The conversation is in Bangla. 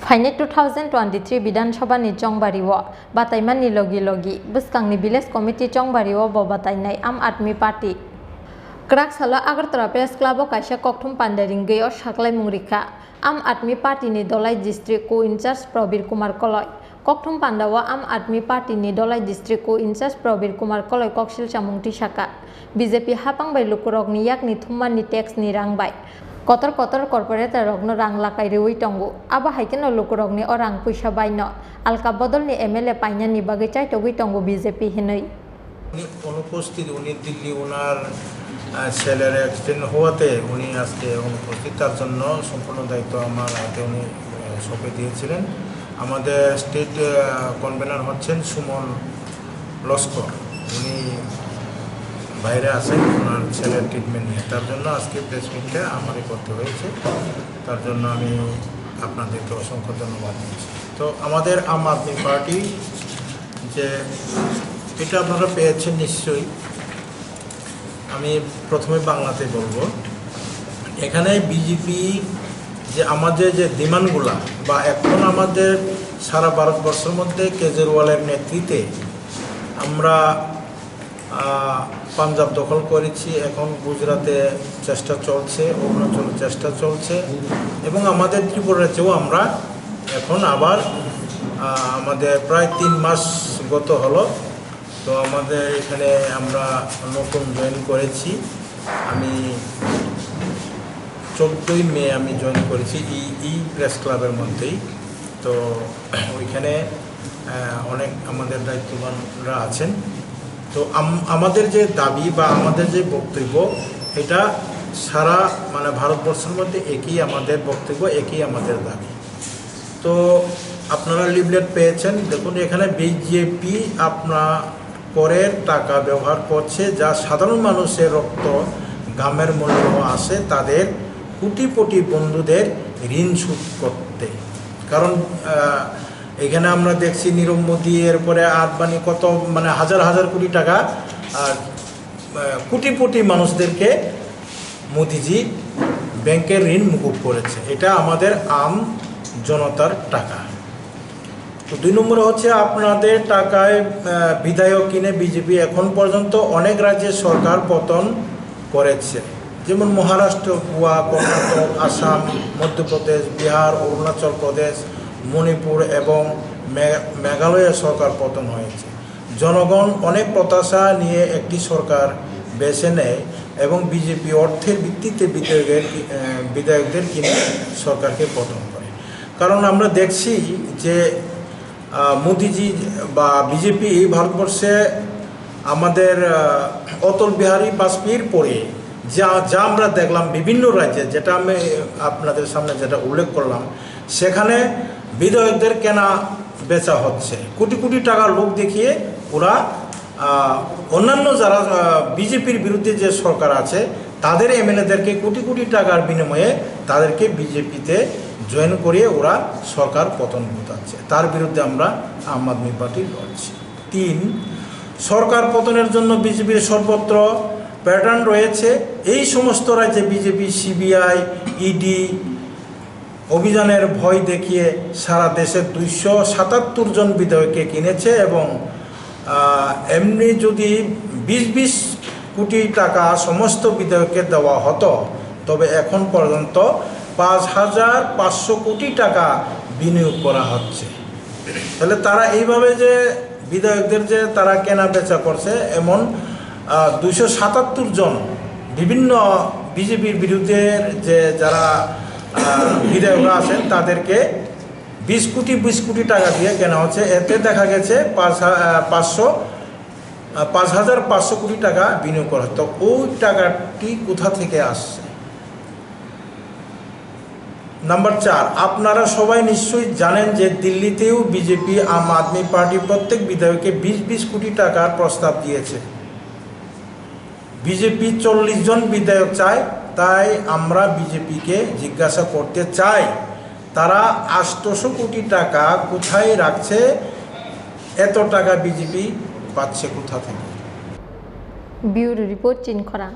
फाइने 2023 विधानसभा नि चंगबारिव बातायमानि लगी लगी बुस्कांनि विलेज कमिटी चंगबारिव ब बातायनाय आम आदमी पार्टी क्राकसाला आगरतला प्रेस क्लाब कायसा ककथुम पान्डेरिंगैयाव साख्लाय मुंरिखा आम आदमी पार्टी नि दलाई डिस्ट्रिक्ट को इनचार्ज प्रबीर कुमार कलय ककथुम पान्डाव आम आदमी पार्टी नि दलाई डिस्ट्रिक्ट को इनचार्ज प्रबीर कुमार कलय कक्सिल चामुंगति साका बीजेपी हापांबाय लुकुरगनि याकनि थुम्मानि टेक्सनि रांबाय कतर कतर कर्पोरेटर रगनो रां लाकाय रेवै टंगो आबा हाइकेनो लुकुरगनि अ रां पैसा बायनो आलका बदलनि एमएलए पाइनानि बागै चाइटगै टंगो बीजेपी हिनै অনুপস্থিত উনি দিল্লি ওনার ছেলের অ্যাক্সিডেন্ট হওয়াতে উনি আজকে অনুপস্থিত তার জন্য সম্পূর্ণ দায়িত্ব আমার হাতে উনি সঁপে দিয়েছিলেন। আমাদের স্টেট কনভেনার হচ্ছেন সুমন লস্কর, উনি বাইরে আছেন ওনার ছেলের ট্রিটমেন্ট নিয়ে, তার জন্য আজকে প্রেস মিটটা আমারই করতে হয়েছে। তার জন্য আমি আপনাদেরকে অসংখ্য ধন্যবাদ দিচ্ছি। তো আমাদের আম আদমি পার্টি যে এটা আপনারা পেয়েছেন নিশ্চয়ই, আমি প্রথমে বাংলাতে বলবো। এখানে বিজেপি যে আমাদের যে ডিমান্ডগুলা বা এখন আমাদের সারা ভারতবর্ষের মধ্যে কেজরিওয়ালের নেতৃত্বে আমরা পাঞ্জাব দখল করেছি, এখন গুজরাতে চেষ্টা চলছে, অরুণাচলে চেষ্টা চলছে এবং আমাদের ত্রিপুরা রাজ্যেও আমরা এখন আবার আমাদের প্রায় 3 মাস গত হলো। তো আমাদের এখানে আমরা নতুন জয়েন করেছি, আমি 14ই মে আমি জয়েন করেছি এই প্রেস ক্লাবের মধ্যেই। তো ওইখানে অনেক আমাদের দায়িত্ববানরা আছেন। তো আমাদের যে দাবি বা আমাদের যে বক্তব্য এটা সারা ভারতবর্ষের মধ্যে একই আমাদের বক্তব্য, একই আমাদের দাবি। তো আপনারা লিফলেট পেয়েছেন, দেখুন এখানে বিজেপি আপনার করের টাকা ব্যবহার করছে যা সাধারণ মানুষের রক্ত ঘামের মূল্য আছে তাদের কোটি বন্ধুদের ঋণ শোধ করতে। কারণ এখানে আমরা দেখছি নীরব মোদী, এরপরে আদবানি কত হাজার হাজার কোটি টাকা কোটি মানুষদেরকে মোদিজি ব্যাংকের ঋণ মুকুব করেছে। এটা আমাদের আম জনতার টাকা। তো 2 নম্বরে হচ্ছে আপনাদের টাকায় বিধায়ক কিনে বিজেপি এখন পর্যন্ত অনেক রাজ্যের সরকার পতন করেছে, যেমন মহারাষ্ট্র, গোয়া, কর্ণাটক, আসাম, মধ্যপ্রদেশ, বিহার, অরুণাচল প্রদেশ, মণিপুর এবং মেঘালয়ের সরকার পতন হয়েছে। জনগণ অনেক প্রত্যাশা নিয়ে একটি সরকার বেছে নেয় এবং বিজেপি অর্থের ভিত্তিতে বিধায়কদের কিনে সরকারকে পতন করে। কারণ আমরা দেখছি যে মোদিজি বা বিজেপি ভারতবর্ষে আমাদের অটল বিহারী বাজপেয়ীর পরে যা আমরা দেখলাম বিভিন্ন রাজ্যে, যেটা আমি আপনাদের সামনে যেটা উল্লেখ করলাম, সেখানে বিধায়কদের কেনা বেচা হচ্ছে, কোটি টাকা লোক দেখিয়ে ওরা অন্যান্য যারা বিজেপির বিরুদ্ধে যে সরকার আছে তাদের এমএলএদেরকে কোটি টাকার বিনিময়ে তাদেরকে বিজেপিতে জয়েন করিয়ে ওরা সরকার পতন ঘটাচ্ছে। তার বিরুদ্ধে আমরা আম আদমি পার্টি লড়ছি। 3, সরকার পতনের জন্য বিজেপির সর্বত্র প্যাটার্ন রয়েছে। এই সমস্ত রাজ্যে বিজেপি সিবিআই ইডি অভিযানের ভয় দেখিয়ে সারা দেশের 277 জন বিধায়ককে কিনেছে এবং এমনি যদি 20 কোটি টাকা সমস্ত বিধায়ককে দেওয়া হতো তবে এখন পর্যন্ত 5,500 কোটি টাকা বিনিয়োগ করা হচ্ছে। তাহলে তারা এইভাবে যে বিধায়কদের যে তারা কেনা বেচা করছে, এমন 277 জন বিভিন্ন বিজেপির বিরুদ্ধে যে যারা বিধায়করা আছেন তাদেরকে 20 কোটি টাকা দিয়ে কেনা হচ্ছে। এতে দেখা গেছে 5,500 কোটি টাকা বিনিয়োগ করা। তো ওই টাকাটি কোথা থেকে আসছে? নাম্বার 4, আপনারা সবাই নিশ্চয়ই জানেন যে দিল্লিতেও বিজেপি আম আদমি পার্টি প্রত্যেক বিধায়ককে 20 কোটি টাকার প্রস্তাব দিয়েছে। বিজেপি 40 জন বিধায়ক চায়, তাই আমরা বিজেপিকে জিজ্ঞাসা করতে চাই তারা 800 কোটি টাকা কোথায় রাখছে? এত টাকা বিজেপি পাচ্ছে কোথা থেকে? Bureau report চিনখরা।